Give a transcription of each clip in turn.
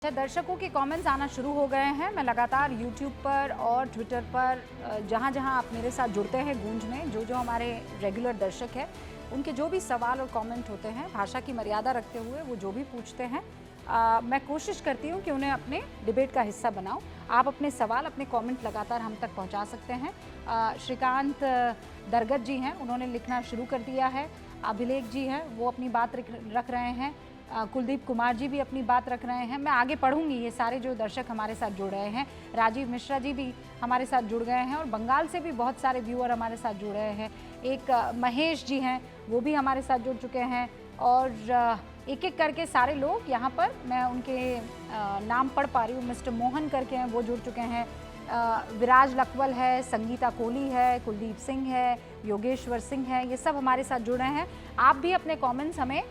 दर्शकों के कमेंट्स आना शुरू हो गए हैं। मैं लगातार यूट्यूब पर और ट्विटर पर जहां जहां आप मेरे साथ जुड़ते हैं गूंज में, जो हमारे रेगुलर दर्शक हैं उनके जो भी सवाल और कमेंट होते हैं, भाषा की मर्यादा रखते हुए वो जो भी पूछते हैं, मैं कोशिश करती हूं कि उन्हें अपने डिबेट का हिस्सा बनाऊं। आप अपने सवाल, अपने कमेंट लगातार हम तक पहुंचा सकते हैं। श्रीकांत दरगत जी हैं, उन्होंने लिखना शुरू कर दिया है। अभिलेख जी हैं, वो अपनी बात रख रहे हैं। कुलदीप कुमार जी भी अपनी बात रख रहे हैं। मैं आगे पढ़ूंगी ये सारे जो दर्शक हमारे साथ जुड़ रहे हैं। राजीव मिश्रा जी भी हमारे साथ जुड़ गए हैं और बंगाल से भी बहुत सारे व्यूअर हमारे साथ जुड़ रहे हैं। एक महेश जी हैं, वो भी हमारे साथ जुड़ चुके हैं और एक एक करके सारे लोग यहाँ पर, मैं उनके नाम पढ़ पा रही हूँ। मिस्टर मोहन करके हैं, वो जुड़ चुके हैं। विराज लखवल है, संगीता कोहली है, कुलदीप सिंह है, योगेश्वर सिंह है, ये सब हमारे साथ जुड़ रहे हैं। आप भी अपने कमेंट्स हमें,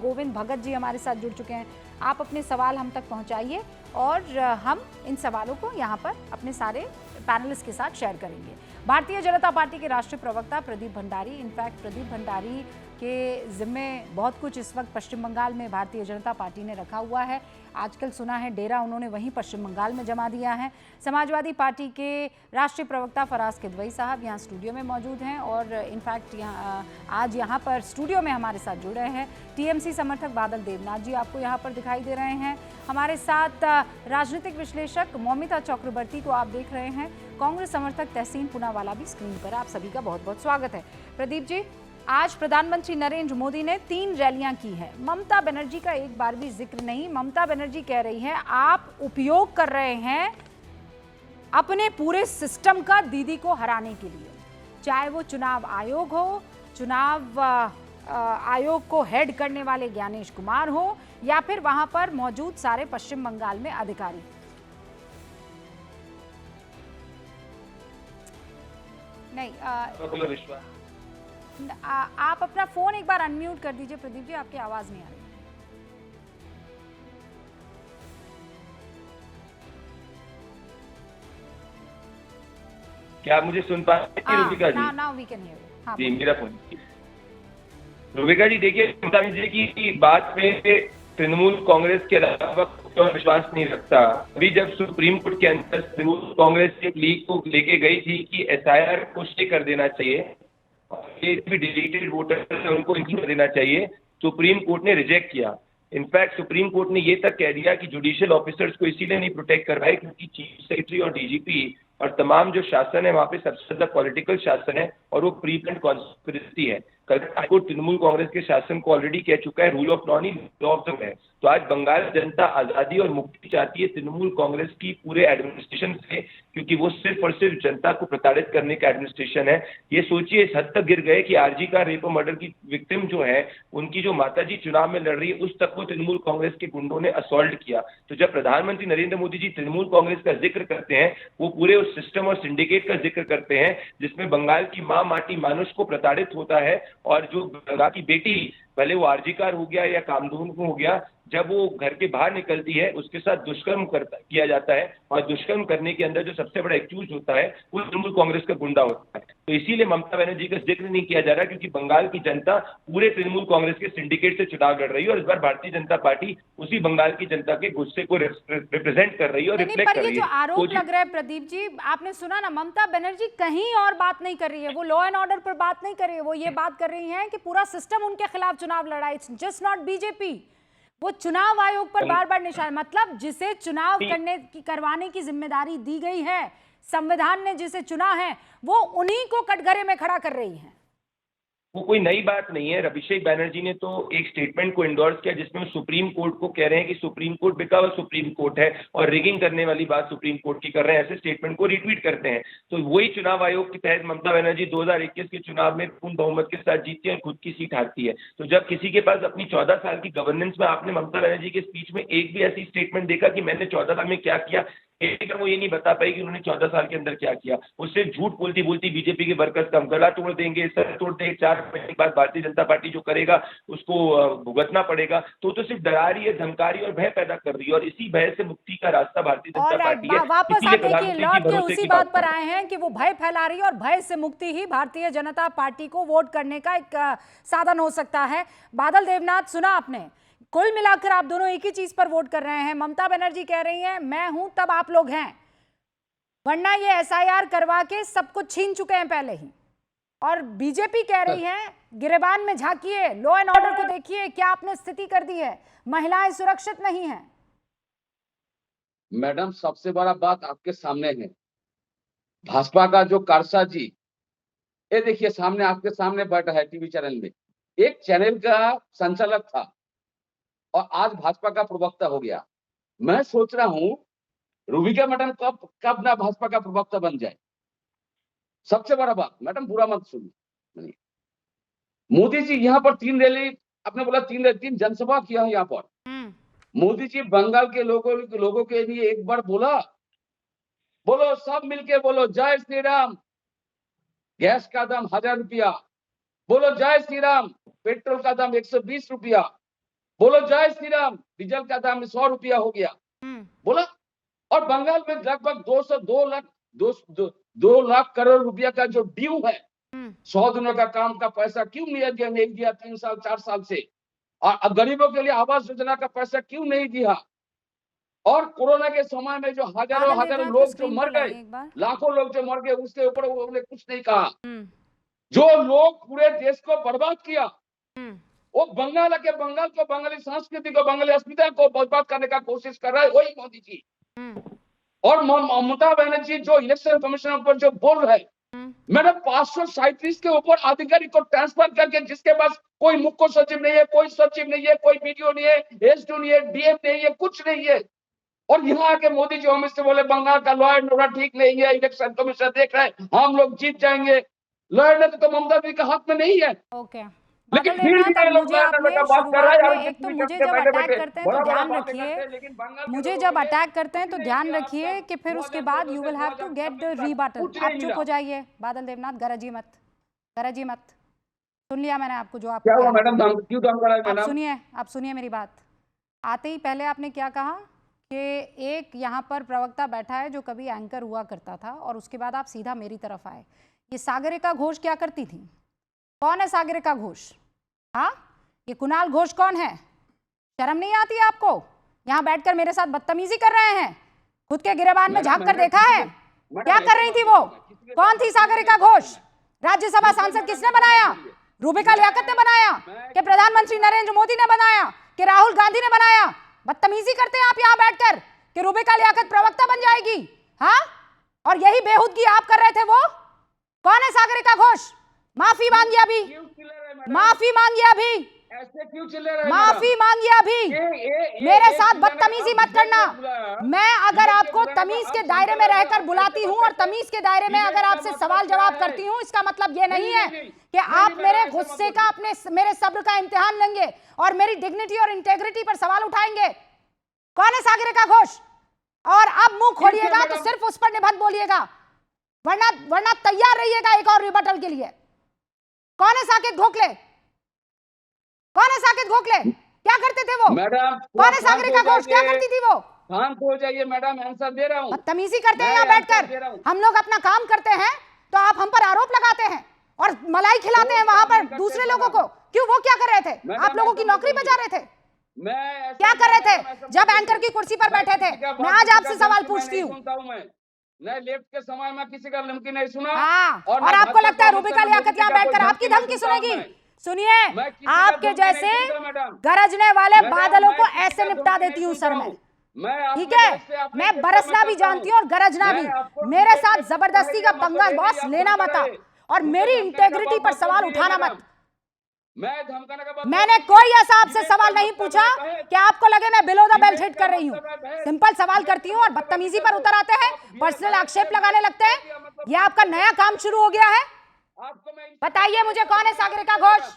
गोविंद भगत जी हमारे साथ जुड़ चुके हैं, आप अपने सवाल हम तक पहुंचाइए और हम इन सवालों को यहाँ पर अपने सारे पैनलिस्ट के साथ शेयर करेंगे। भारतीय जनता पार्टी के राष्ट्रीय प्रवक्ता प्रदीप भंडारी, इनफैक्ट प्रदीप भंडारी के जिम्मे बहुत कुछ इस वक्त पश्चिम बंगाल में भारतीय जनता पार्टी ने रखा हुआ है। आजकल सुना है डेरा उन्होंने वहीं पश्चिम बंगाल में जमा दिया है। समाजवादी पार्टी के राष्ट्रीय प्रवक्ता फराज किदवई साहब यहाँ स्टूडियो में मौजूद हैं और इनफैक्ट आज यहाँ पर स्टूडियो में हमारे साथ जुड़ रहे हैं। टीएमसी समर्थक बादल देवनाथ जी आपको यहाँ पर दिखाई दे रहे हैं। हमारे साथ राजनीतिक विश्लेषक मौमिता चक्रवर्ती को आप देख रहे हैं। कांग्रेस समर्थक तहसीन पूनावाला भी स्क्रीन पर। आप सभी का बहुत बहुत स्वागत है। प्रदीप जी, आज प्रधानमंत्री नरेंद्र मोदी ने 3 रैलियां की हैं। ममता बनर्जी का एक बार भी जिक्र नहीं। ममता बनर्जी कह रही हैं आप उपयोग कर रहे हैं अपने पूरे सिस्टम का दीदी को हराने के लिए, चाहे वो चुनाव आयोग हो, चुनाव आयोग को हेड करने वाले ज्ञानेश कुमार हो या फिर वहां पर मौजूद सारे पश्चिम बंगाल में अधिकारी। नहीं, आप अपना फोन एक बार अनम्यूट कर दीजिए प्रदीप जी, आपकी आवाज नहीं आ रही। क्या आप मुझे सुन पा रही हैं Rubika ji? Now we can hear you. हाँ, जी, मेरा फोन। रुबिका जी देखिए, ममता बनर्जी की बात पे तृणमूल कांग्रेस के अलावा क्यों विश्वास नहीं रखता। अभी जब सुप्रीम कोर्ट के अंदर तृणमूल कांग्रेस एक लीग को लेके गई थी कि एसआईआर को स्टे कर देना चाहिए, ये भी डिलीटेड वोटर है उनको इंक्लूड देना चाहिए, सुप्रीम कोर्ट ने रिजेक्ट किया। इनफैक्ट सुप्रीम कोर्ट ने ये तक कह दिया कि जुडिशियल ऑफिसर्स को इसीलिए नहीं प्रोटेक्ट कर पाए क्योंकि चीफ सेक्रेटरी और डीजीपी और तमाम जो शासन है वहां पे सबसे ज्यादा पॉलिटिकल शासन है और वो प्री प्लान्ड कॉन्स्पिरेसी है। कलकत्ता हाईकोर्ट तृणमूल कांग्रेस के शासन को ऑलरेडी कह चुका है रूल ऑफ लॉ नहीं, लॉ ऑफ द है। तो आज बंगाल जनता आजादी और मुक्ति चाहती है तृणमूल कांग्रेस की पूरे एडमिनिस्ट्रेशन से, क्योंकि वो सिर्फ और सिर्फ जनता को प्रताड़ित करने का एडमिनिस्ट्रेशन है। ये सोचिए, इस हद तक गिर गए कि आरजी का रेप और मर्डर की विक्टिम जो है, उनकी जो माताजी चुनाव में लड़ रही है, उस तक को तृणमूल कांग्रेस के गुंडों ने असॉल्ट किया। तो जब प्रधानमंत्री नरेंद्र मोदी जी तृणमूल कांग्रेस का जिक्र करते हैं, वो पूरे उस सिस्टम और सिंडिकेट का जिक्र करते हैं जिसमें बंगाल की मां माटी मानुष को प्रताड़ित होता है और जो गंगा की बेटी, भले वो आरजीकार हो गया या कामधून हो गया, जब वो घर के बाहर निकलती है उसके साथ दुष्कर्म किया जाता है और दुष्कर्म करने के अंदर जो सबसे बड़ा एक्यूज होता है वो तृणमूल कांग्रेस का गुंडा होता है। तो इसीलिए ममता बनर्जी का जिक्र नहीं किया जा रहा, क्योंकि बंगाल की जनता पूरे तृणमूल कांग्रेस के सिंडिकेट से चुनाव लड़ रही है और इस बार भारतीय जनता पार्टी उसी बंगाल की जनता के गुस्से को रिप्रेजेंट कर रही है और रिफ्लेक्ट कर रही है। जो आरोप लग रहा है प्रदीप जी, आपने सुना ना, ममता बनर्जी कहीं और बात नहीं कर रही है, वो लॉ एंड ऑर्डर पर बात नहीं कर रही है, वो ये बात कर रही है कि पूरा सिस्टम उनके खिलाफ चुनाव लड़ा है। It's just not BJP. वो चुनाव आयोग पर बार बार निशान, मतलब जिसे चुनाव करवाने की जिम्मेदारी दी गई है, संविधान ने जिसे चुना है, वो उन्हीं को कटघरे में खड़ा कर रही है। वो कोई नई बात नहीं है। अभिषेक बैनर्जी ने तो एक स्टेटमेंट को इंडोर्स किया जिसमें सुप्रीम कोर्ट को कह रहे हैं कि सुप्रीम कोर्ट बिका हुआ सुप्रीम कोर्ट है और रिगिंग करने वाली बात सुप्रीम कोर्ट की कर रहे हैं, ऐसे स्टेटमेंट को रिट्वीट करते हैं। तो वही चुनाव आयोग के तहत ममता बनर्जी 2021 के चुनाव में पूर्ण बहुमत के साथ जीतती है और खुद की सीट हारती है। तो जब किसी के पास अपनी 14 साल की गवर्नेंस में, आपने ममता बनर्जी के स्पीच में एक भी ऐसी स्टेटमेंट देखा कि मैंने 14 साल में क्या किया, लेकिन वो ये नहीं बता पाई कि उन्होंने 14 साल के अंदर क्या किया। उससे झूठ बोलती बोलती बीजेपी के वर्कर्स का गला तोड़ देंगे, सर तोड़ देंगे, 4 महीने के बाद भारतीय जनता पार्टी जो करेगा उसको भुगतना पड़ेगा। तो सिर्फ डरा रही है, धमका रही है और भय पैदा कर रही है और इसी भय से मुक्ति का रास्ता भारतीय जनता पार्टी है। वापस आप देखिए, लौट के उसी बात पर आए हैं कि वो भय फैला रही है और भय से मुक्ति ही भारतीय जनता पार्टी को वोट करने का एक साधन हो सकता है। बादल देवनाथ, सुना आपने, कुल मिलाकर आप दोनों एक ही चीज पर वोट कर रहे हैं। ममता बनर्जी कह रही हैं मैं हूं तब आप लोग हैं, वरना ये एसआईआर करवा के सब कुछ छीन चुके हैं पहले ही। और बीजेपी कह रही है गिरेबान में झांकिए, लॉ एंड ऑर्डर को देखिए क्या आपने स्थिति कर दी है, महिलाएं सुरक्षित नहीं है। मैडम सबसे बड़ा बात आपके सामने है, भाजपा का जो कारसा जी, ये देखिए सामने आपके सामने बैठा है टीवी चैनल में, एक चैनल का संचालक था और आज भाजपा का प्रवक्ता हो गया। मैं सोच रहा हूं रूबिका मैडम कब ना भाजपा का प्रवक्ता बन जाए। सबसे बड़ा बात, मैडम बुरा मत सुनिए, मोदी जी यहाँ पर 3 रैली, आपने बोला 3 जनसभा किया है यहाँ पर। मोदी जी बंगाल के लोगों के लिए एक बार बोलो सब मिलके बोलो जय श्री राम, गैस का दाम 1000 रुपया, बोलो जय श्री राम, पेट्रोल का दाम 120 रुपया, बोलो जय श्री राम, डीजल का दाम 100 रुपया हो गया, बोला। और बंगाल में लगभग 2 लाख करोड़ रुपया का जो ड्यू है, 100 दिनों का काम का पैसा क्यों नहीं दिया 3 साल 4 साल से, और गरीबों के लिए आवास योजना का पैसा क्यों नहीं दिया, और कोरोना के समय में जो हजारों लोग जो मर गए, लाखों लोग जो मर गए, उसके ऊपर उन्होंने कुछ नहीं कहा। जो लोग पूरे देश को बर्बाद किया, वो बंगाल को, बंगाली संस्कृति को, बंगाली अस्मिता को बर्बाद करने का कोशिश कर रहा है वही मोदी जी। और ममता बनर्जी जो इलेक्शन कमीशन पर जो बोल रहे, मैंने 537 के ऊपर अधिकारी को ट्रांसफर करके, जिसके पास कोई मुख्य सचिव नहीं है, कोई सचिव नहीं है, कोई बीडीओ नहीं है, एसडीओ नहीं है, डीएम नहीं है, कुछ नहीं है, और यहाँ आके मोदी जी हम इससे बोले बंगाल का लॉ एंड ऑर्डर ठीक नहीं है, इलेक्शन कमीशन देख रहे हैं, हम लोग जीत जाएंगे। लॉ एंड ऑर्डर तो ममता जी के हाथ में नहीं है। ओके, लेकिन फिर भी ये लोग बात कर रहा है। एक तो मुझे जब अटैक करते हैं तो ध्यान रखिए, मुझे जब अटैक करते हैं तो ध्यान रखिए कि फिर उसके बाद you will have to get rebuttal. आप चुप हो जाइए बादल देवनाथ, गरजिए मत। सुन लिया मैंने आपको, जो आप क्या हुआ मैडम, क्यों दम मैडम? आप सुनिए मेरी बात। आते ही पहले आपने क्या कहा कि एक यहाँ पर प्रवक्ता बैठा है जो कभी एंकर हुआ करता था, और उसके बाद आप सीधा मेरी तरफ आए। ये सागरिका घोष क्या करती थी? कौन है सागरिका घोष? हाँ, ये कुणाल घोष कौन है? शर्म नहीं आती है आपको? यहाँ बैठकर मेरे साथ बदतमीजी कर रहे हैं। खुद के गिरेबान में झांक कर देखा है क्या कर रही थी वो? कौन थी सागरिका घोष? राज्यसभा सांसद किसने बनाया? रूबिका लियाकत ने बनाया कि प्रधानमंत्री नरेंद्र मोदी ने बनाया कि राहुल गांधी ने बनाया? बदतमीजी करते हैं आप यहाँ बैठकर कि रूबिका लियाकत प्रवक्ता बन जाएगी। हाँ, और यही बेहूदगी आप कर रहे थे। वो कौन है सागरिका घोष? माफी मांगिए अभी, माफी मांगिए अभी, ऐसे क्यों चिल्ला रहे? माफी मांगिए अभी। मेरे साथ बदतमीजी मत करना। मैं अगर आपको तमीज के दायरे में रहकर बुलाती हूं और तमीज के दायरे में अगर आपसे सवाल जवाब करती हूं, इसका मतलब ये नहीं है कि आप मेरे गुस्से का, मेरे सब्र का इम्तिहान लेंगे और मेरी डिग्निटी और इंटेग्रिटी पर सवाल उठाएंगे। कौन है सागरिका घोष? और अब मुंह खोलिएगा तो सिर्फ उस पर निबंध बोलिएगा, वरना तैयार रहिएगा एक और रिबटल के लिए। कौन है साकेत गोखले? कौन है साकेत गोखले? क्या करते थे वो? मैडम कौन है सागरिका घोष? क्या करती थी वो? शांत हो जाइए मैडम, आंसर दे रहा हूँ। बदतमीजी करते हैं यहाँ बैठकर। हम लोग अपना काम करते हैं तो आप हम पर आरोप लगाते हैं और मलाई खिलाते हैं वहां पर दूसरे लोगों को। क्यों? वो क्या कर रहे थे? आप लोगों की नौकरी बचा रहे थे? मैं क्या कर रहे थे जब एंकर की कुर्सी पर बैठे थे? मैं आज आपसे सवाल पूछती हूँ। मैं लेफ्ट के समय में किसी का धमकी नहीं सुना। हाँ, और आपको लगता है रूबिका लियाकत यहाँ बैठकर आपकी धमकी सुनेगी? सुनिए, आपके जैसे गरजने वाले बादलों को ऐसे निपटा देती हूँ सर में। ठीक है, मैं बरसना भी जानती हूँ और गरजना भी। मेरे साथ जबरदस्ती का पंगा बॉस लेना मत, और मेरी इंटेग्रिटी पर सवाल उठाना मत। मैंने कोई ऐसा आपसे सवाल नहीं पूछा कि आपको लगे मैं बिलो द बेल्ट हिट कर रही हूँ। सिंपल सवाल करती हूँ और बदतमीजी पर उतर आते हैं, पर्सनल आक्षेप लगाने लगते हैं। ये आपका नया काम शुरू हो गया है। बताइए मुझे, कौन है सागरिका घोष?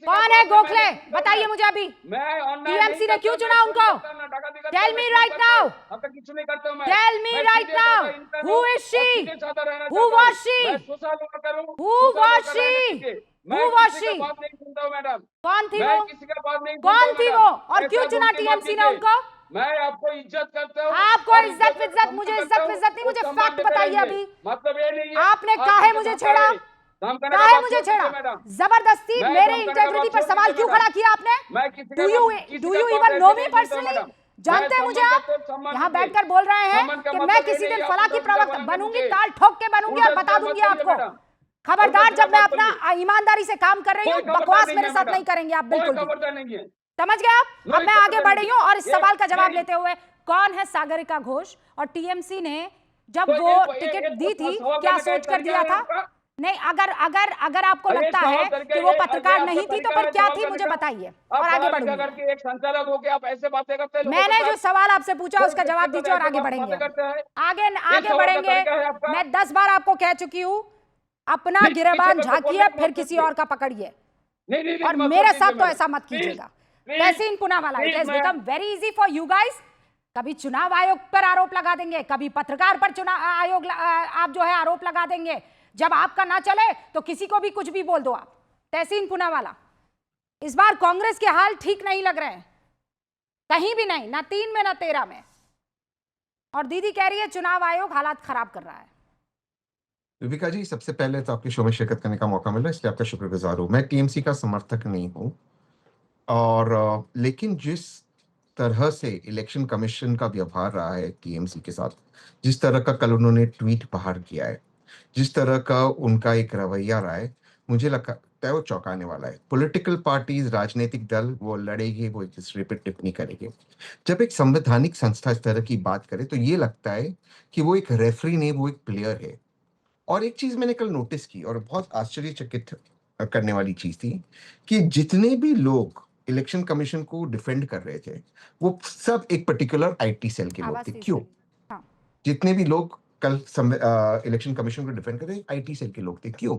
कौन है गोखले? बताइए मुझे अभी। टीएमसी ने क्यों चुना उनको? Tell me right now, tell me right now, who is she? Who was she? Who was she? Who was she? कौन थी वो? कौन थी वो? और क्यों चुना टीएमसी ने उनको? मैं आपको इज्जत करता हूँ। आपको इज्जत, मुझे इज्जत नहीं, मुझे फैक्ट बताइए अभी। मतलब ये नहीं है आपने काहे मुझे छेड़ा? काम करने का काहे बात मुझे छोड़ दीजिए छेड़ा? मैडम। जबरदस्ती मैं मेरे काम करने का इंटेग्रिटी बात पर छोड़ सवाल दीजिए क्यों मैडम। खड़ा किया आपने? मैं किसी डू का यू किसी डू का यू बात इवन ऐसे नो नहीं मी सुनता पर्सनली? मैडम। जानते हैं मैं मुझे सम्मान आप? करता हूं, सम्मान यहाँ दीजिए। बैठकर बोल रहे हैं सम्मान का कि मैं मतलब ये किसी नहीं दिन है फला आप की उल्टा प्रवक्ता बनाएंगे बनूंगी, मुझे। ताल ठोक के बनूंगी और उल्टा बता सीधा दूंगी मत बोलिए आपको। मैडम। खबरदार, उल्टा सीधा जब मैं मत अपना बोलिए। ईमानदारी से काम कर रही कोई हूँ, खबरदार बकवास नहीं मेरे है साथ मैडम। नहीं करेंगे आप, कोई बिल्कुल भी। खबरदार नहीं है। समझ गए आप? अब कोई मैं आगे खबरदार बढ़ नहीं रही है। हूँ और इस ये सवाल का जवाब मेरी लेते हुए, कौन है सागरिका घोष और टीएमसी ने जब कोई वो एक टिकट एक दी थी सवाल क्या करने का एक सोच कर तरीका दिया है था? आपका। नहीं, अगर अगर अगर आपको ये लगता सवाल है करके कि वो ये पत्रकार आपका नहीं थी, तो तरीका फिर है क्या सवाल थी, करने मुझे का। बताइए आप और आगे पढ़ा लिखा बढ़ूंगी। करके एक संचालक होके आप ऐसे बातें करते हैं लोगों के मैंने जो साथ। सवाल आपसे पूछा कोई उसका व्यक्ति जवाब को दीजिए और ऐसे आगे बढ़ेंगे। बातें करते हैं। आगे ये आगे सवाल का बढ़ेंगे। तरीका है आपका। मैं 10 बार आपको कह चुकी हूँ, अपना प्लीज पीछे गिरेबान मत बोलने झांकिए, की फिर मत किसी कीजिए। और का पकड़िए। नहीं नहीं और नहीं मत मेरे कीजिए साथ तो मैडम। ऐसा मत प्लीज कीजिएगा। Please Tehseen Poonawalla, it please has मैं become very easy for you guys. कभी चुनाव आयोग पर आरोप लगा देंगे, कभी पत्रकार पर चुनाव आयोग आप जो है आरोप लगा देंगे। जब आपका ना चले तो किसी को भी कुछ भी बोल दो आप। तहसीन पूनावाला, इस बार कांग्रेस के हाल ठीक नहीं लग रहे हैं, कहीं भी नहीं, ना 3 में ना 13 में। और दीदी कह रही है चुनाव आयोग हालात खराब कर रहा है। विविका जी, सबसे पहले तो आपके शो में शिरकत करने का मौका मिला, इसलिए आपका शुक्रगुजार हूँ। मैं टीएमसी का समर्थक नहीं हूँ, और लेकिन जिस तरह से इलेक्शन कमीशन का व्यवहार रहा है टीएमसी के साथ, जिस तरह का कल उन्होंने ट्वीट बाहर किया है, जिस तरह का उनका एक रवैया रहा है, मुझे लगता है वो चौंकाने वाला है। पॉलिटिकल पार्टीज, राजनीतिक दल, वो लड़ेंगे, वो एक दूसरे पर टिप्पणी करेंगे। जब एक संवैधानिक संस्था इस तरह की बात करे तो ये लगता है कि वो एक रेफरी नहीं, वो एक प्लेयर है। और एक चीज मैंने कल नोटिस की और बहुत आश्चर्यचकित करने वाली चीज थी कि जितने भी लोग इलेक्शन कमीशन को डिफेंड कर रहे थे, वो सब एक पर्टिकुलर आईटी सेल के लोग आवाज थे। तेज क्यों? करिए। हाँ, जितने भी लोग कल इलेक्शन कमीशन को डिफेंड कर रहे थे, आईटी सेल के लोग थे। क्यों?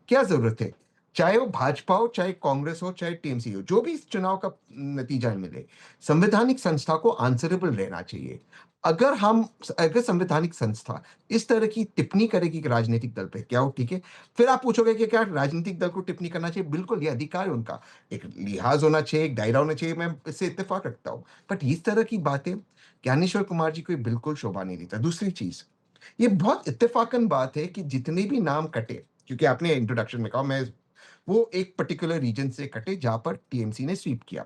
क्या जरूरत है? चाहे वो भाजपा हो, चाहे कांग्रेस हो, चाहे टीएमसी हो, जो भी इस चुनाव का नतीजा मिले, संवैधानिक संस्था को आंसरेबल रहना चाहिए। अगर संवैधानिक संस्था इस तरह की टिप्पणी करेगी कि राजनीतिक दल पे, क्या वो ठीक है? फिर आप पूछोगे कि क्या राजनीतिक दल को टिप्पणी करना चाहिए? बिल्कुल, ये अधिकार है उनका, एक लिहाज होना चाहिए, एक दायरा होना चाहिए, मैं इससे इत्तेफाक रखता हूँ। बट इस तरह की बातें ज्ञानेश्वर कुमार जी को बिल्कुल शोभा नहीं देता। दूसरी चीज, ये बहुत इत्तेफाकन बात है कि जितने भी नाम कटे, क्योंकि आपने इंट्रोडक्शन में कहा, मैं वो एक पर्टिकुलर रीजन से कटे जहां पर टीएमसी ने स्वीप किया।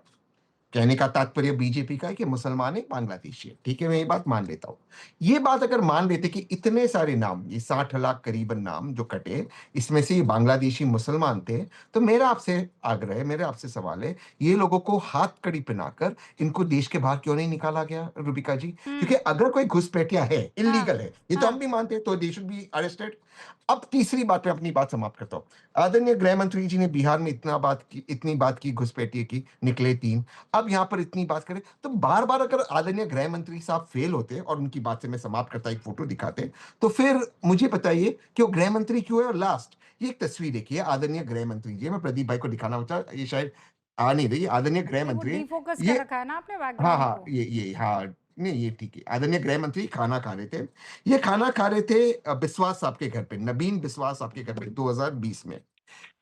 कहने का तात्पर्य बीजेपी का है कि मुसलमान है, बांग्लादेशी है। ठीक है, मैं ये बात मान लेता हूं। ये बात अगर मान लेते कि इतने सारे नाम, ये 60 लाख करीबन नाम जो कटे, इसमें से ये बांग्लादेशी मुसलमान थे, तो मेरा आपसे आग्रह है, मेरा आपसे सवाल है, ये लोगों को हाथ कड़ी पहनाकर इनको देश के बाहर क्यों नहीं निकाला गया, रूबिका जी? क्योंकि अगर कोई घुसपैठिया है, इलीगल है, ये तो हम भी मानते हैं, तो दे शुड बी अरेस्टेड। अब तीसरी बात पे अपनी बात समाप्त करता हूं। आदरणीय गृह मंत्री जी ने बिहार में इतनी बात की, घुसपैठिए की, निकले 3। अब यहाँ पर इतनी बात करें तो बार बार अगर आदरणीय गृह मंत्री साहब फेल होते और उनकी बात से मैं समाप्त करता, एक फोटो दिखाते, तो फिर मुझे बताइए कि वो गृह मंत्री क्यों है। और लास्ट, ये एक तस्वीर देखिए आदरणीय गृह मंत्री जी, मैं प्रदीप भाई को दिखाना होता, ये शायद आ नहीं रही। आदरणीय गृह वो मंत्री, डीफोकस कर ये, रखा है ना आपने हाँ बैकग्राउंड हाँ, को। ये हाँ, नहीं ये ठीक है। आदरणीय गृह मंत्री खाना खा रहे थे, ये खाना खा रहे थे बिस्वास साहब के घर पे, नबीन बिस्वास साहब के घर पे 2020 में।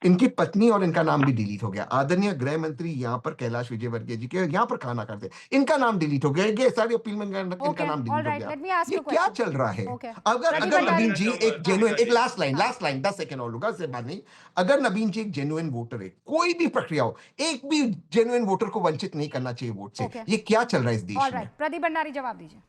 इनकी पत्नी और इनका नाम भी डिलीट हो गया। आदरणीय गृह मंत्री यहाँ पर कैलाश विजयवर्गीय जी के यहाँ पर खाना खाते, इनका नाम डिलीट हो गया। ये सारी अपील में इनका ओके, नाम डिलीट हो ऑलराइट, गया। लेट मी आस्क ये यू क्या क्वेश्चन। चल रहा है? ओके, अगर प्रदीप अगर भंडारी। नबीन जी एक जेन्युइन, एक हाँ। लास्ट लाइन 10 सेकंड और लूंगा, से बात नहीं। अगर नबीन जी एक जेन्युइन वोटर है, कोई भी प्रक्रिया हो, एक भी जेन्युइन वोटर को वंचित नहीं करना चाहिए वोट से। ओके, ये क्या चल रहा है इस देश में? ऑलराइट, प्रदीप भंडारी जवाब दीजिए।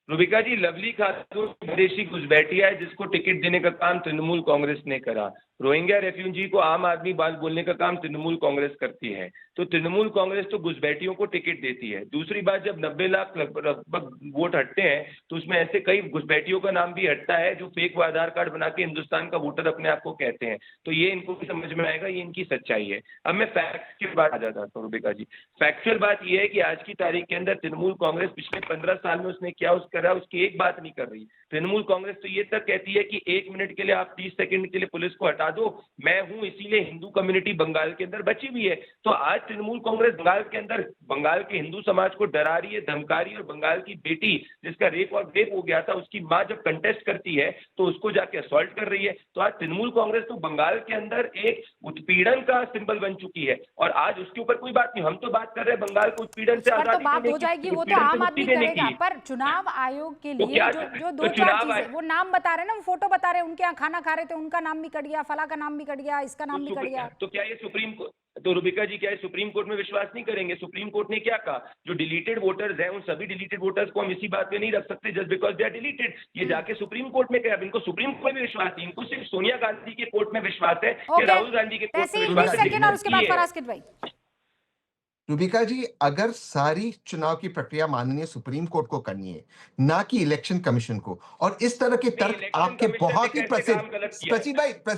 रूबिका जी, लवली खातून विदेशी घुसपैठिया है जिसको टिकट देने का काम तृणमूल कांग्रेस ने करा। रोहिंग्या रेफ्यूजी को आम आदमी बात बोलने का काम तृणमूल कांग्रेस करती है। तो तृणमूल कांग्रेस तो घुसपैठियों को टिकट देती है। दूसरी बात, जब 90 लाख लगभग वोट हटते हैं तो उसमें ऐसे कई घुसपैठियों का नाम भी हटता है जो फेक आधार कार्ड बना के हिंदुस्तान का वोटर अपने आप को कहते हैं। तो ये इनको भी समझ में आएगा, ये इनकी सच्चाई है। अब मैं फैक्ट्स की बात आ जाता हूँ रूबिका जी। फैक्चुअल बात यह है कि आज की तारीख के अंदर तृणमूल कांग्रेस पिछले 15 साल में उसने क्या करा, उसकी एक बात नहीं कर रही। तृणमूल कांग्रेस तो ये तक कहती है कि 1 मिनट के लिए आप 30 सेकंड के लिए पुलिस को हटा दो, मैं हूं इसीलिए हिंदू कम्युनिटी बंगाल के अंदर बची हुई है। तो आज तृणमूल कांग्रेस बंगाल के अंदर बंगाल के हिंदू समाज को डरा रही है, धमका रही है। और बंगाल की बेटी जिसका रेप हो गया था, उसकी मां जब कंटेस्ट करती है तो उसको जाके असॉल्ट कर रही है। तो आज तृणमूल कांग्रेस तो बंगाल के अंदर एक उत्पीड़न का सिंबल बन चुकी है और आज उसके ऊपर कोई बात नहीं। हम तो बात कर रहे हैं बंगाल को उत्पीड़न से पर तो आजादी बात देने हो की, जाएगी, वो तो उत्पीड़न से आम मुक्ति आदमी देने करेगा। की। पर चुनाव आयोग के तो लिए क्या जो तो दो चार चुनाव चीजें, वो नाम बता रहे हैं ना, वो फोटो बता रहे हैं, उनके यहाँ खाना खा रहे थे, उनका नाम भी कट गया, फला का नाम भी कट गया, इसका नाम भी कट गया। तो क्या ये सुप्रीम कोर्ट, तो रुबिका जी क्या है सुप्रीम कोर्ट में विश्वास नहीं करेंगे? सुप्रीम कोर्ट ने क्या कहा, जो डिलीटेड वोटर्स हैं उन सभी डिलीटेड वोटर्स को हम इसी बात पे नहीं रख सकते just because they are deleted. ये जाके सुप्रीम कोर्ट में क्या, अब इनको सुप्रीम कोर्ट में विश्वास नहीं, इनको सिर्फ सोनिया गांधी के कोर्ट में विश्वास है कि राहुल गांधी के कोर्ट में विश्वास है। सेकंड और उसके बाद फराज किदवई। रूबिका जी, अगर सारी चुनाव की प्रक्रिया माननीय सुप्रीम कोर्ट को करनी है, ना कि इलेक्शन कमीशन को, और इस तरह के तर्क आपके बहुत ही प्रसिद्ध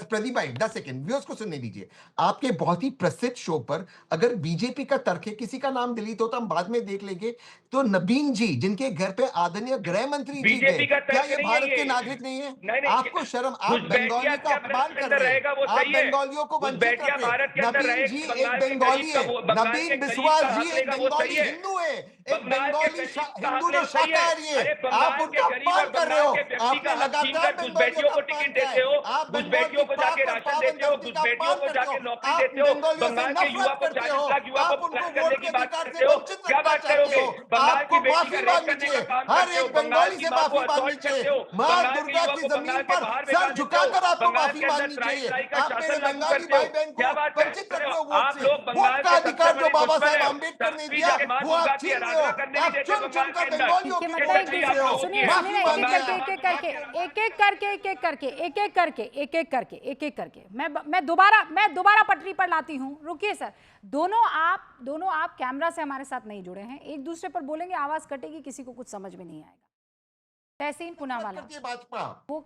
प्रदीप भाई 10 सेकंड व्यूअर्स को सुनने दीजिए। आपके बहुत ही प्रसिद्ध शो पर अगर बीजेपी का तर्क है किसी का नाम डिलीट हो तो हम बाद में देख लेंगे, तो नवीन जी जिनके घर पे आदरणीय गृह मंत्री जी गए, क्या ये भारत के नागरिक नहीं है? आपको शर्म, आप बंगाली का अपमान कर रहे हैं, आप बंगालियों को वंचित कर रहे हैं। नवीन जी एक बंगाली है, नवीन बिस्वाल जी एक बंगाली हिंदू है, एक बंगाली हिंदू जो शाकाहारी है, आप उनका अपमान कर रहे हो। आपने लगातार घुसपैठियों को टिकट देते हो, घुसपैठियों को जाके राशन देते हो, घुसपैठियों को जाके नौकरी देते हो, बंगाल के युवा को 40 लाख युवा को प्लान करने की बात करते हो, क्या बात करोगे? बंगाल की बेटी का रेप करने का काम करते हो, बंगाल की मां को असॉल्ट करते हो, मां दुर्गा की जमीन पर सर झुकाकर आपको माफी मांगनी चाहिए। आप मेरे बंगाली भाई बहन को वंचित कर रहे हो वोट से। वोट का अधिकार जो बाबा साहब अम्बेडकर ने दिया वो आप छीन रहे हो। आप चुन चुन कर बंगालियों की वोट छीन रहे हो। सुनिए एक एक करके मैं दोबारा पटरी पर लाती हूँ। रुकिए सर, दोनों आप कैमरा से हमारे साथ नहीं जुड़े हैं, एक दूसरे पर बोलेंगे आवाज कटेगी, किसी को कुछ समझ में नहीं आएगा। तहसीन पूनावाला,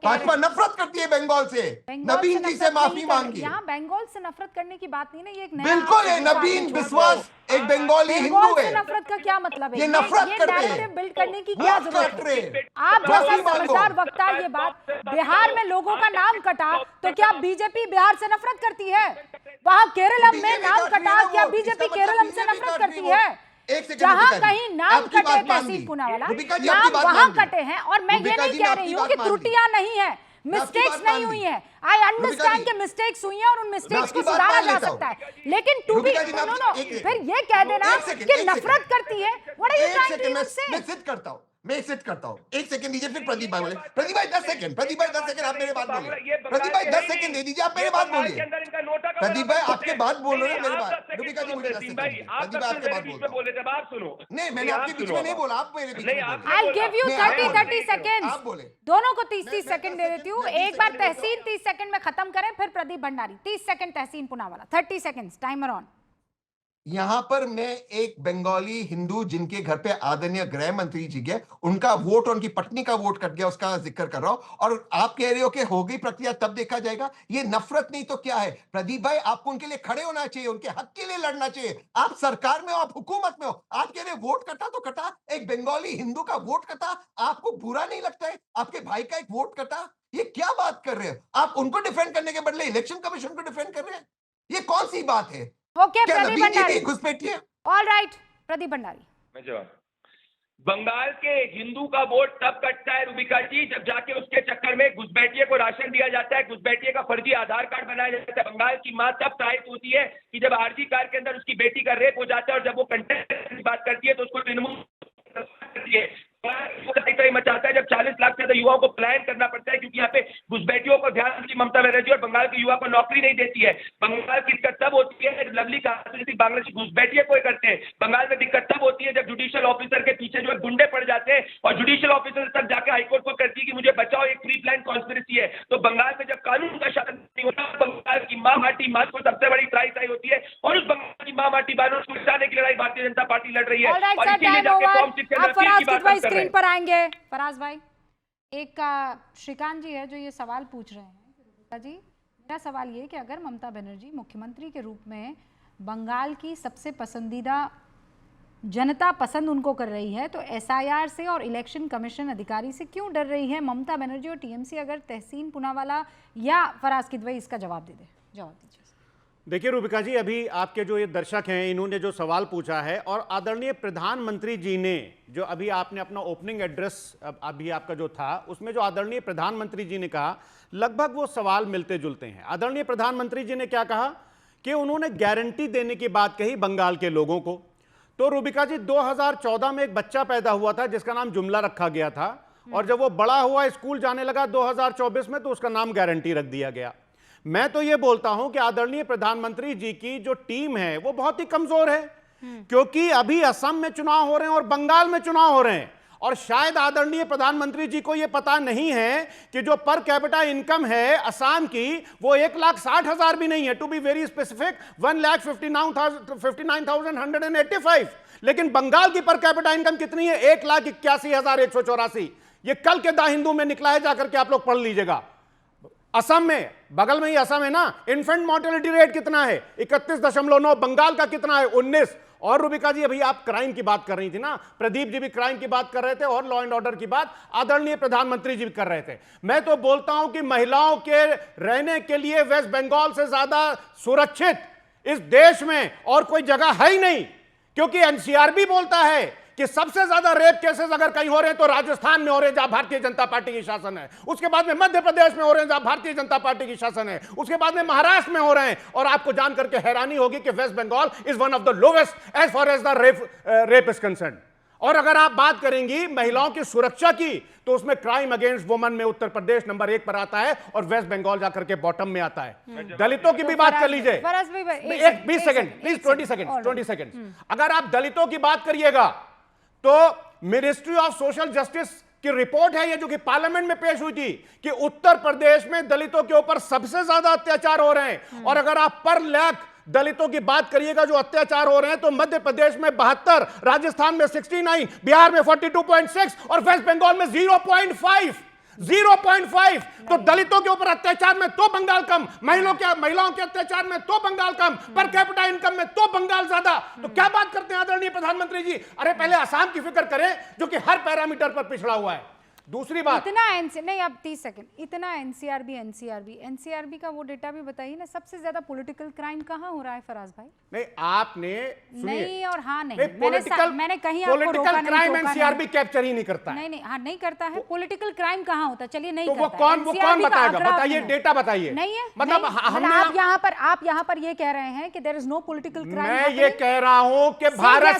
भाजपा नफरत करती है बंगाल से, नवीन जी से माफी मांगी। यहाँ बंगाल से नफरत करने की बात नहीं ना, ये एक नया बिल्कुल है। नवीन विश्वास एक बंगाली हिंदू है। नफरत का क्या मतलब है? ये नफरत करते हैं, बिल्ड करने की क्या जरूरत है? आप जैसा समझदार वक्ता ये बात, बिहार में लोगों का नाम कटा तो क्या बीजेपी बिहार से नफरत करती है? वहां केरलम में नाम कटा, क्या बीजेपी केरलम से नफरत करती है? जहां कहीं नाम कटे, तहसीन पूनावाला नाम वहां कटे हैं, और मैं ये नहीं कह रही हूँ कि त्रुटियां नहीं है, मिस्टेक्स नहीं हुई है। आई अंडरस्टैंड कि मिस्टेक्स हुई हैं और उन मिस्टेक्स को सुधारा जा सकता है, लेकिन टू बी नो फिर ये कह देना कि नफरत करती है। What are you trying to say? मैं सिद्ध करता हूं, मैं सिद्ध करता हूं। एक सेकंड दीजिए, फिर प्रदीप भाई बोले। प्रदीप भाई 10 सेकंड, प्रदीप भाई 10 सेकंड आप मेरे बात बोलिए। प्रदीप भाई 10 सेकंड दे दीजिए, आप मेरे बात बोलिए। प्रदीप भाई आपके बात बोल रहे हैं, मेरे बात। रुबिका जी मुझे 10 सेकंड, प्रदीप भाई आपके बात बोल रहे थे, आप सुनो। नहीं, मैंने आपके बीच में नहीं बोला, आप मेरे बीच में बोले। I will give you 30 seconds, आप बोले। दोनों को 30 सेकंड दे देती हूँ। एक बार तहसीन 30 सेकंड में खत्म करें, फिर Pradeep Bhandari 30 second, Tehseen Poonawalla 30 seconds, timer on. यहां पर मैं एक बंगाली हिंदू जिनके घर पे आदरणीय गृह मंत्री जी गए, उनका वोट, उनकी पत्नी का वोट कट गया, उसका जिक्र कर रहा हूं। और आप कह रहे हो कि हो गई प्रक्रिया तब देखा जाएगा। ये नफरत नहीं तो क्या है? प्रदीप भाई आपको उनके लिए खड़े होना चाहिए, उनके हक के लिए लड़ना चाहिए। आप सरकार में हो, आप हुकूमत में हो, आप कह रहे वोट कटा तो कटा, एक बंगाली हिंदू का वोट कटा, आपको बुरा नहीं लगता है? आपके भाई का एक वोट कटा, ये क्या बात कर रहे हैं आप? उनको डिफेंड करने के बदले इलेक्शन कमीशन को डिफेंड कर रहे हैं, ये कौन सी बात है? ओके, प्रदीप भंडारी घुसपैठिए। All right, Pradeep Bhandari. मैं जवाब, बंगाल के हिंदू का वोट तब कटता है रुबिका जी जब जाके उसके चक्कर में घुसपैठिए को राशन दिया जाता है, घुसपैठिए का फर्जी आधार कार्ड बनाया जाता है। बंगाल की मां तब प्रभावित होती है कि जब आरजी कार के अंदर उसकी बेटी का रेप हो जाता है, और जब वो कंटेंट की बात करती है तो उसको तृणमूल करती है। मचाता है जब 40 लाख से ज्यादा युवाओं को पलायन करना पड़ता है, क्योंकि यहाँ पे घुसपैठियों को ध्यान की ममता बनर्जी और बंगाल के युवा को नौकरी नहीं देती है। बंगाल की दिक्कत तब होती है, लवली राजनीति बांग्लादेशी घुसपैठिए को करते हैं। बंगाल में दिक्कत तब होती है जब जुडिशियल ऑफिसर के पीछे जो है गुंडे पड़ जाते हैं, और जुडिशियल ऑफिसर तक जाकर हाईकोर्ट को करती है कि मुझे बचाओ, एक प्री प्लान कॉन्स्पिरेसी है। तो बंगाल में जब कानून का शासन नहीं होता, बंगाल की मां माटी मां को सबसे बड़ी त्राही होती है, और उस बंगाल की मां माटी बानों को बचाने की लड़ाई भारतीय जनता पार्टी लड़ रही है। और इसीलिए जाके फॉर्म 6 के अंदर की बात कर रहे हैं। पर आएंगे फराज भाई। एक श्रीकांत जी है जो ये सवाल पूछ रहे हैं जी, मेरा सवाल ये कि अगर ममता बनर्जी मुख्यमंत्री के रूप में बंगाल की सबसे पसंदीदा जनता पसंद उनको कर रही है, तो एसआईआर से और इलेक्शन कमीशन अधिकारी से क्यों डर रही है ममता बनर्जी और टीएमसी? अगर तहसीन पूनावाला या फराज किदवई इसका जवाब दे दे, जवाब दीजिए। देखिए रुबिका जी, अभी आपके जो ये दर्शक हैं इन्होंने जो सवाल पूछा है, और आदरणीय प्रधानमंत्री जी ने जो अभी आपने अपना ओपनिंग एड्रेस अभी आपका जो था उसमें जो आदरणीय प्रधानमंत्री जी ने कहा, लगभग वो सवाल मिलते जुलते हैं। आदरणीय प्रधानमंत्री जी ने क्या कहा कि उन्होंने गारंटी देने की बात कही बंगाल के लोगों को। तो रुबिका जी 2014 में एक बच्चा पैदा हुआ था जिसका नाम जुमला रखा गया था, और जब वो बड़ा हुआ स्कूल जाने लगा 2024 में तो उसका नाम गारंटी रख दिया गया। मैं तो ये बोलता हूं कि आदरणीय प्रधानमंत्री जी की जो टीम है वो बहुत ही कमजोर है, क्योंकि अभी असम में चुनाव हो रहे हैं और बंगाल में चुनाव हो रहे हैं, और शायद आदरणीय प्रधानमंत्री जी को यह पता नहीं है कि जो पर कैपिटा इनकम है असम की वो 1,60,000 भी नहीं है, टू बी वेरी स्पेसिफिक 1,59,185, लेकिन बंगाल की पर कैपिटा इनकम कितनी है? 1,81,184। ये कल के द हिंदू में निकला है, जाकर के आप लोग पढ़ लीजिएगा। असम में, बगल में ही असम है ना, इन्फेंट मोर्टेलिटी रेट कितना है? 31.9। बंगाल का कितना है? 19। और रूबिका जी, अभी आप क्राइम की बात कर रही थी ना, प्रदीप जी भी क्राइम की बात कर रहे थे और लॉ एंड ऑर्डर की बात आदरणीय प्रधानमंत्री जी भी कर रहे थे। मैं तो बोलता हूं कि महिलाओं के रहने के लिए वेस्ट बंगाल से ज्यादा सुरक्षित इस देश में और कोई जगह है ही नहीं, क्योंकि एनसीआर भी बोलता है कि सबसे ज्यादा रेप केसेस अगर कहीं हो रहे हैं तो राजस्थान में हो रहे हैं, जहां भारतीय जनता पार्टी की शासन है। उसके बाद में मध्य प्रदेश में हो रहे हैं, जहां भारतीय जनता पार्टी की शासन है। उसके बाद में महाराष्ट्र में हो रहे हैं। और आपको जान करके हैरानी होगी कि West Bengal is one of the lowest as far as the rape is concern. और अगर आप बात करेंगी महिलाओं की सुरक्षा की, तो उसमें क्राइम अगेंस्ट वुमन में उत्तर प्रदेश नंबर 1 पर आता है और वेस्ट बंगाल जाकर के बॉटम में आता है। दलितों की भी बात कर लीजिए। एक 20 सेकंड प्लीज, 20 सेकंड। अगर आप दलितों की बात करिएगा तो मिनिस्ट्री ऑफ सोशल जस्टिस की रिपोर्ट है ये, जो कि पार्लियामेंट में पेश हुई थी, कि उत्तर प्रदेश में दलितों के ऊपर सबसे ज्यादा अत्याचार हो रहे हैं। और अगर आप पर लाख दलितों की बात करिएगा जो अत्याचार हो रहे हैं, तो मध्य प्रदेश में 72, राजस्थान में 69, बिहार में 42.6 और वेस्ट बंगाल में 0.5। तो दलितों के ऊपर अत्याचार में तो बंगाल कम, महिलाओं के अत्याचार में तो बंगाल कम, पर कैपिटा इनकम में तो बंगाल ज्यादा। तो क्या बात करते हैं आदरणीय प्रधानमंत्री जी? अरे पहले असम की फिक्र करें जो कि हर पैरामीटर पर पिछड़ा हुआ है। दूसरी बात, इतना नहीं, अब 30 सेकंड, इतना एनसीआरबी का वो डेटा भी बताइए ना, सबसे ज्यादा पॉलिटिकल क्राइम कहाँ हो रहा है फराज भाई? नहीं आपने नहीं और हाँ नहीं, मैंने कहीं आपको रोका पॉलिटिकल नहीं, क्राइम टोका एनसीआरबी कैप्चर ही नहीं करता है। नहीं हाँ नहीं करता है। पॉलिटिकल क्राइम कहाँ होता है? चलिए नहीं तो करता वो कौन बताएगा? बताइए, डेटा बताइए। नहीं है, मतलब आप यहाँ पर ये कह रहे हैं कि there is no political crime. मैं ये कह रहा हूं कि भारत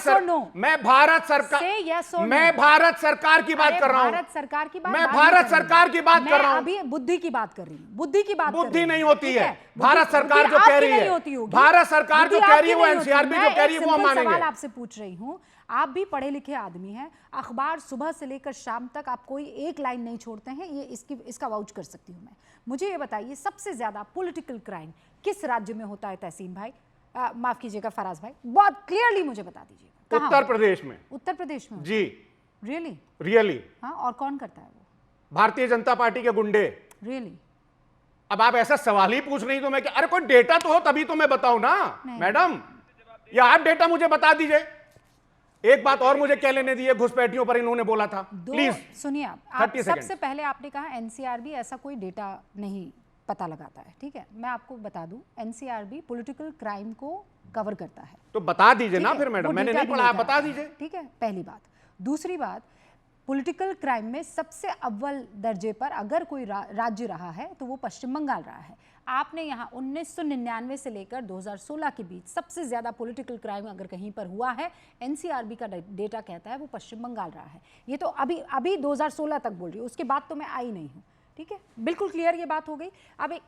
सरकार की बात कर रहा हूं। भारत सरकार की बात, मैं भारत सरकार की बात कर रहा हूं। अभी बुद्धि की बात कर रही हूं। बुद्धि की बात, बुद्धि नहीं होती है। भारत सरकार जो कह रही है, भारत सरकार जो कह रही है वो एनसीआरबी जो कह रही है वो हम मानेंगे। सवाल आपसे पूछ रही हूं, आप भी पढ़े लिखे आदमी हैं, अखबार सुबह से लेकर शाम तक आप कोई एक लाइन नहीं छोड़ते हैं, ये इसका वाउच कर सकती हूं मैं। मुझे ये बताइए, सबसे ज्यादा पॉलिटिकल क्राइम किस राज्य में होता है तहसीन भाई? माफ कीजिएगा फराज भाई, बहुत क्लियरली मुझे बता दीजिएगा। उत्तर प्रदेश में। उत्तर प्रदेश में जी। रियली? हाँ, और कौन करता है वो? भारतीय जनता पार्टी के गुंडे। रियली? अब आप ऐसा सवाल ही पूछ रही तो मैं क्या, अरे कोई डेटा तो हो तभी तो मैं बताऊं ना मैडम, या आप डेटा मुझे बता दीजिए। एक बात और मुझे कह लेने दीजिए, घुसपैठियों पर इन्होंने बोला था, प्लीज सुनिए। आप सबसे पहले आपने कहा एनसीआरबी ऐसा कोई डेटा नहीं पता लगाता है, ठीक है? मैं आपको बता दूं, एनसीआरबी पॉलिटिकल क्राइम को कवर करता है। तो बता दीजिए ना फिर मैडम, मैंने नहीं पढ़ा, आप बता दीजिए। ठीक है, पहली बात। दूसरी बात, पॉलिटिकल क्राइम में सबसे अव्वल दर्जे पर अगर कोई राज्य रहा है तो वो पश्चिम बंगाल रहा है। आपने यहाँ 1999 से लेकर 2016 के बीच सबसे ज्यादा पॉलिटिकल क्राइम अगर कहीं पर हुआ है, एनसीआरबी का डेटा कहता है वो पश्चिम बंगाल रहा है। ये तो अभी 2016 तक बोल रही हूँ, उसके बाद तो मैं आई नहीं हूँ, ठीक है? बिल्कुल क्लियर ये बात हो गई। अब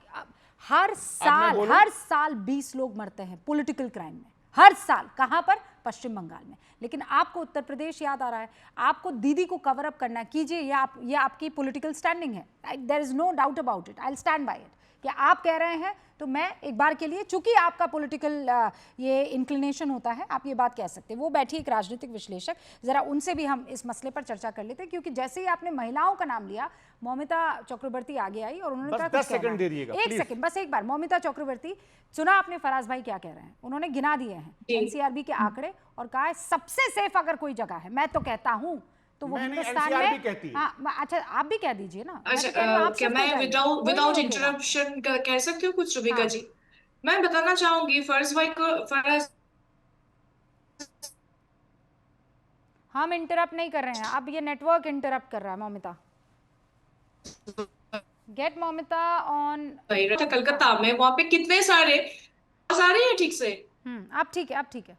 हर साल 20 लोग मरते हैं पॉलिटिकल क्राइम में, हर साल। कहां पर? पश्चिम बंगाल में। लेकिन आपको उत्तर प्रदेश याद आ रहा है, आपको दीदी को कवर अप करना है, कीजिए, ये आपकी पॉलिटिकल स्टैंडिंग है, there is no doubt about it, I will stand by it. कि आप कह रहे हैं तो मैं एक बार के लिए, चूंकि आपका पॉलिटिकल ये इंक्लिनेशन होता है, आप ये बात कह सकते हैं। वो बैठी एक राजनीतिक विश्लेषक, जरा उनसे भी हम इस मसले पर चर्चा कर लेते हैं, क्योंकि जैसे ही आपने महिलाओं का नाम लिया, मौमिता चक्रवर्ती आगे आई और उन्होंने कहा, 10 सेकंड दे दीजिएगा, एक सेकंड, बस एक बार। मौमिता चक्रवर्ती, सुना आपने फराज भाई क्या कह रहे हैं? उन्होंने गिना दिए हैं एनसीआरबी के आंकड़े और कहा है सबसे सेफ अगर कोई जगह है, मैं तो कहता हूं तो वो हिंदुस्तान में। हाँ, अच्छा आप भी कह दीजिए ना। अच्छा, क्या मैं विदाउट इंटरप्शन कह सकती हूँ कुछ रूबिका जी? मैं बताना चाहूंगी फर्ज भाई को, हम इंटरप्ट नहीं कर रहे हैं, अब ये नेटवर्क इंटरप्ट कर रहा है। Moumita, get Moumita on. कलकत्ता में वहां पे कितने सारे हैं ठीक से? अब ठीक है, अब ठीक है।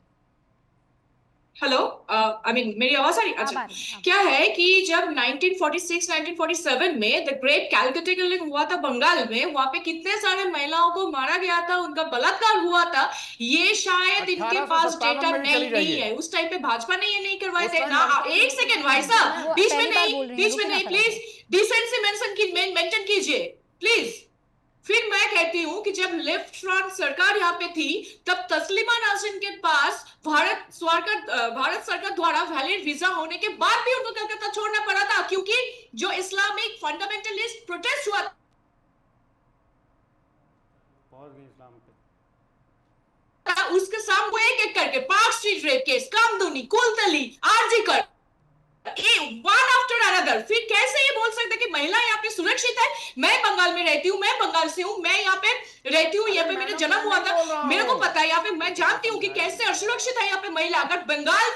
हेलो, आई मीन मेरी आवाज आ रही? अब अच्छा, आ रही है, अब। क्या है कि जब 1946 1947 में द ग्रेट कैलकटा किलिंग हुआ था बंगाल में, वहां पे कितने सारे महिलाओं को मारा गया था, उनका बलात्कार हुआ था, ये शायद इनके पास 1857 डेटा में भी नहीं चली नहीं जाइए। है। उस टाइम पे भाजपा ने ये नहीं करवाए उस थे टाइम ना। बनता ही एक नहीं सेकेंड था। भाई साहब, वो बीच में पहली बार नहीं, बोल रही हैं, बीच में रुकिए ना नहीं, फराज प्लीज भाई। डिसेंसी मेंशन कीजिए प्लीज। फिर मैं कहती हूँ कि जब लेफ्ट फ्रंट सरकार यहाँ पे थी, तब तस्लीमा नाज़रीन के पास भारत सरकार द्वारा वैलिड वीजा होने के बाद भी उनको कलकत्ता छोड़ना पड़ा था, क्योंकि जो इस्लामिक फंडामेंटलिस्ट प्रोटेस्ट हुआ था, उसके सामने एक एक करके park street rape case, Kamduni, Kultali, RG Kar one after another. फिर कैसे ये बोल सकते कि महिला यहाँ पे सुरक्षित है? मैं बंगाल में रहती हूँ, मैं बंगाल से हूँ, मैं यहाँ पे रहती हूँ, यहाँ पे मेरा जन्म हुआ था, मेरे को पता है यहाँ पे, मैं जानती हूँ कि कैसे असुरक्षित है यहाँ पे महिला। अगर बंगाल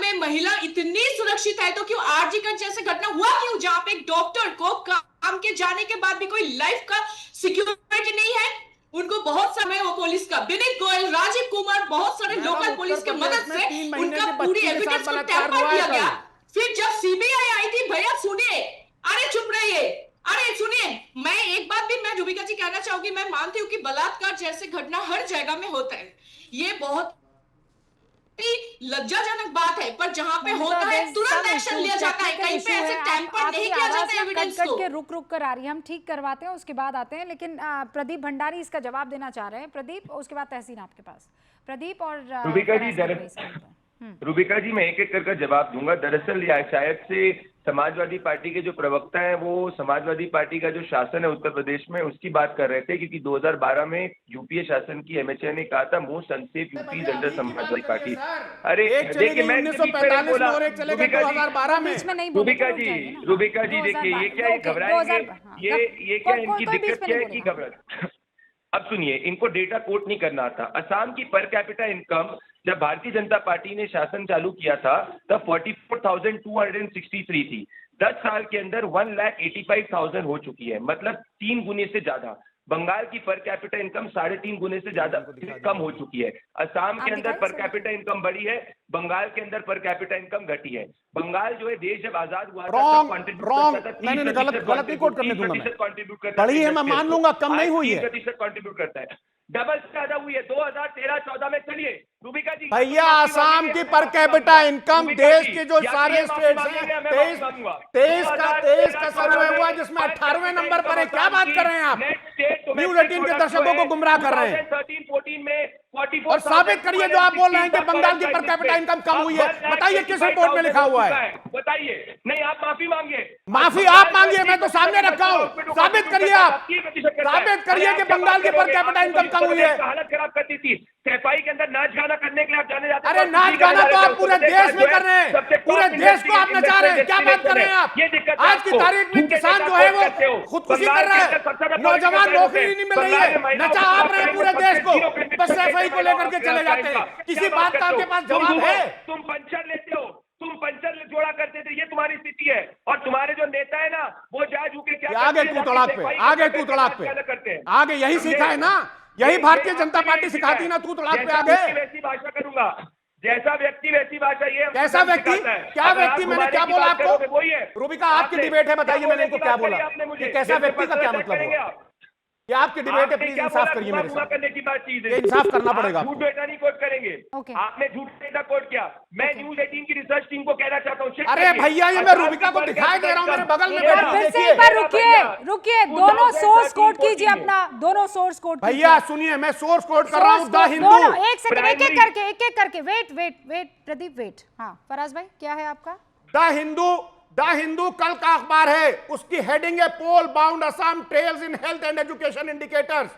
में महिला इतनी सुरक्षित है, तो क्यों आरजी कर जैसे घटना हुआ? क्यों जहाँ पे एक डॉक्टर को काम के जाने के बाद भी कोई लाइफ का सिक्योरिटी नहीं है? उनको बहुत समय वो पुलिस का विनीत गोयल, राजीव कुमार, बहुत सारे लोकल पुलिस के मदद से उनका पूरी एविडेंस को टैंपर किया गया। फिर जब सीबीआई आई थी, भैया सुनिए, अरे चुप रहिए, अरे सुनिए, मैं एक बात भी मैं रूबिका जी कहना चाहूंगी, मैं मानती हूँ कि बलात्कार जैसे घटना हर जगह में होता है, ये बहुत लज्जाजनक बात है, पर जहां पे होता है तुरंत एक्शन लिया जाता है, कहीं पे ऐसे टैंपर नहीं किया जाता है एविडेंस कट को। के रुक कर आ रही है, हम ठीक करवाते हैं, उसके बाद आते हैं। लेकिन प्रदीप भंडारी इसका जवाब देना चाह रहे हैं। प्रदीप, उसके बाद तहसीन आपके पास। प्रदीप और रूबिका जी, फराज भाई साहब। रूबिका जी, मैं एक एक करके जवाब दूंगा। दरअसल शायद से समाजवादी पार्टी के जो प्रवक्ता हैं वो समाजवादी पार्टी का जो शासन है उत्तर प्रदेश में उसकी बात कर रहे थे, क्योंकि 2012 में यूपीए शासन की एमएचए ने कहा था most unsafe UP under Samajwadi party. अरे देखिए, मैं 1945 में और एक चले गए 2012 में। बीच में नहीं बोले तो रुक जाएंगे ना। रूबिका जी देखिए, ये क्या, ये घबराएंगे, ये क्या इनकी दिक्कत क्या है कि घबरा। अब सुनिए, इनको डेटा कोट नहीं करना आता। असम की पर कैपिटा इनकम जब भारतीय जनता पार्टी ने शासन चालू किया था तब 44,263 थी। 10 साल के अंदर 1,85,000 हो चुकी है, मतलब 3 गुने से ज्यादा। बंगाल की पर कैपिटा इनकम 3.5 गुने से ज्यादा कम हो चुकी है। असम के अंदर पर कैपिटा इनकम बढ़ी है, बंगाल के अंदर पर कैपिटा इनकम घटी है। बंगाल जो है देश जब आजाद हुआ था, मैंने गलत नहीं कोट करने दूंगा मैं। कॉन्ट्रीब्यूट करता बढ़ी है, मैं मान लूंगा, कम नहीं हुई है। 30% कॉन्ट्रीब्यूट करता है, डबल से ज्यादा हुई है 2013-14 में। चलिए रूबिका जी, भैया, आसाम की पर कैपिटा इनकम देश के जो सारे स्टेट्स हैं 23 का सर्वे हुआ जिसमें 18वें नंबर पर है। क्या बात कर रहे हैं आप? न्यूज़ 18 के दर्शकों को गुमराह कर रहे हैं। 13-14 में 44 और साबित करिए जो आप बोल रहे हैं कि बंगाल की पर कैपिटा इनकम कम हुई है। बताइए किस रिपोर्ट में लिखा हुआ है? बताइए। नहीं, आप माफी मांगिए। माफी आप मांगिए, मैं तो सामने रखा हूं। साबित करिए, आप साबित करिए कि बंगाल की पर कैपिटा इनकम कम हुई है। हालत खराब करती थी सफाई के अंदर, नाच गाना करने के लिए आप जाने जाते। अरे नाच गाना तो आप पूरे देश में कर रहे हैं, पूरे देश को आप नचा रहे हैं। क्या बात कर रहे हैं आप? आज की तारीख में किसान जो है वो खुदकुशी कर रहा है, नौजवान नौकरी नहीं मिल रही है, नचा आप रहे हैं पूरे देश को। बस सफाई को लेकर के चले जाते हैं। किसी बात का आपके पास जवाब है? तुम पंचर लेते हो, तुम पंचर जोड़ा करते थे, ये तुम्हारी स्थिति है। और तुम्हारे जो नेता है ना, वो जा झुके क्या आगे तू तड़ाक पे, आगे तू तड़ाक पे, आगे यही सीखा है ना, यही भारतीय जनता पार्टी सिखाती ना, तू तड़ाक पे आगे। वैसी भाषा करूंगा, जैसा व्यक्ति वैसी भाषा। ये कैसा व्यक्ति? क्या व्यक्ति? मैंने क्या बोला आपको? वही है रूबिका, आपकी डिबेट है, बताइए मैंने इनको क्या बोला? कैसा व्यक्ति का क्या मतलब हुआ? ये आपकी डिबेट है, प्लीज इंसाफ करिए मेरे साथ। करने की बात चीज ये इंसाफ करना पड़ेगा। झूठ डेटा नहीं कोट करेंगे। आपने झूठ डेटा कोट किया। मैं न्यूज़ 18 की रिसर्च टीम को कहना चाहता हूँ, अरे भैया, ये मैं रूबिका को दिखाई दे रहा हूँ, मेरे बगल में बैठा। फिर से एक बार रुकिए, दोनों सोर्स कोड कीजिए अपना, दोनों सोर्स कोड। भैया सुनिए, मैं सोर्स कोड कर रहा हूँ, द हिंदू। एक सेकंड, एक एक करके वेट प्रदीप वेट। हाँ फराज भाई, क्या है आपका? द हिंदू कल का अखबार है, उसकी हेडिंग है poll bound Assam trails in health and education indicators.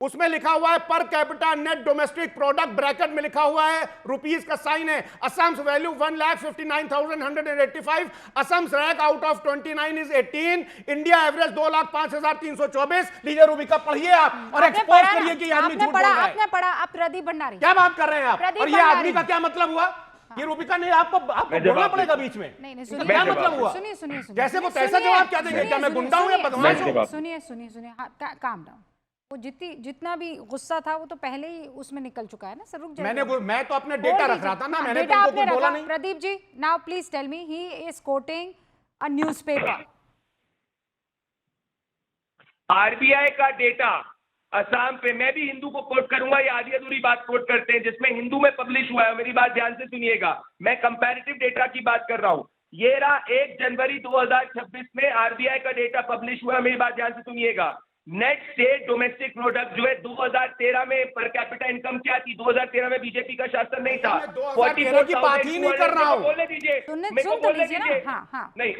उसमें लिखा हुआ है per capita net domestic product, bracket में लिखा हुआ है रुपीस का साइन है। Assam's value 1,59,185, Assam's rank out of 29 is 18, India average 2,05,324। लीजिए रूबिका, पढ़िए आप और एक्सपोज करिए कि आदमी झूठ बोल रहा है। आपने पढ़ा, आप प्रदीप भंडारी क्या बात कर रहे हैं आप? और ये आदमी का क्या मतलब हुआ? ये रूबिका ने आपको बोलना पड़ेगा बीच में। नहीं, क्या मतलब हुआ? सुनिए, जैसे वो कैसा जवाब क्या देंगे? क्या मैं गुंडा हूं या बदमाश हूं? सुनिए, काम डाउन। वो जितना भी गुस्सा था वो तो पहले ही उसमें निकल चुका है ना सर। रुक जाइए, मैं तो अपने डेटा रख रहा था ना, मैंने तो डेटा इनको आपने कुछ बोला रखा। नहीं। Pradeep ji, now please tell me, he is quoting a newspaper. RBI का डेटा असम पे, मैं भी हिंदू को कोट करूंगा, ये आधी अधूरी बात कोट करते हैं जिसमें हिंदू में पब्लिश हुआ है। मेरी बात ध्यान से सुनिएगा, मैं कंपैरेटिव डेटा की बात कर रहा हूं। ये रहा 1 जनवरी 2026 में आरबीआई का डेटा पब्लिश हुआ है। मेरी बात ध्यान से सुनिएगा। नेट स्टेट डोमेस्टिक प्रोडक्ट जो है 2013 में पर कैपिटा इनकम क्या थी? 2013 में बीजेपी का शासन नहीं था। मैं 2013 की बात ही नहीं कर रहा हूं। बोलने दीजिए, मेरे को बोलने दीजिए। नहीं,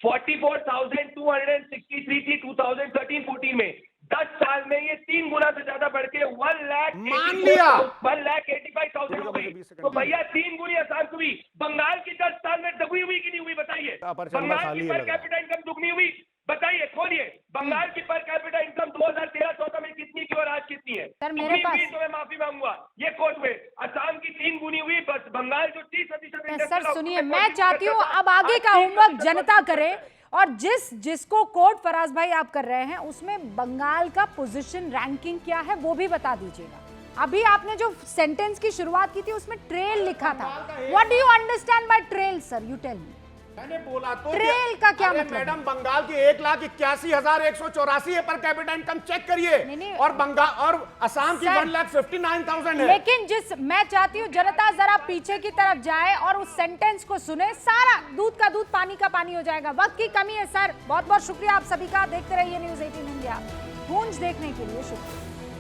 44,263 थी 2013-14 में। 10 साल में ये 3 गुना से ज्यादा बढ़ के 1,85,000 हो गई। तो भैया 3 गुनी आसान हुई। बंगाल की 10 साल में दोगुनी हुई कि नहीं हुई बताइए? बंगाल की पर कैपिटा इनकम दुगनी हुई बताइए, खोलिए। बंगाल की पर कैपिटा इनकम 2013-14 में कितनी थी और आज कितनी है? सर मेरे पास तो मैं माफी मांगूंगा, ये कोट में असम की 3 गुनी हुई, बस बंगाल जो 30%। सर सुनिए, मैं चाहती हूँ अब आगे का होमवर्क जनता करे, और जिसको कोट फराज भाई आप कर रहे हैं उसमें बंगाल का पोजीशन रैंकिंग क्या है वो भी बता दीजिएगा। अभी आपने जो सेंटेंस की शुरुआत की थी उसमें ट्रेल लिखा था। What do you understand by trail sir? You tell me. मैंने बोला तो ट्रेल का क्या मतलब? मैडम बंगाल की 1,81,184 है पर कैपिटा इनकम, चेक करिए। और बंगाल और असम की 1,59,000 है। लेकिन मैं चाहती हूँ जनता जरा पीछे की तरफ जाए और उस सेंटेंस को सुने, सारा दूध का दूध पानी का पानी हो जाएगा। वक्त की कमी है सर। बहुत बहुत शुक्रिया आप सभी का। देखते रहिए न्यूज़ 18 इंडिया। गूंज देखने के लिए शुक्रिया।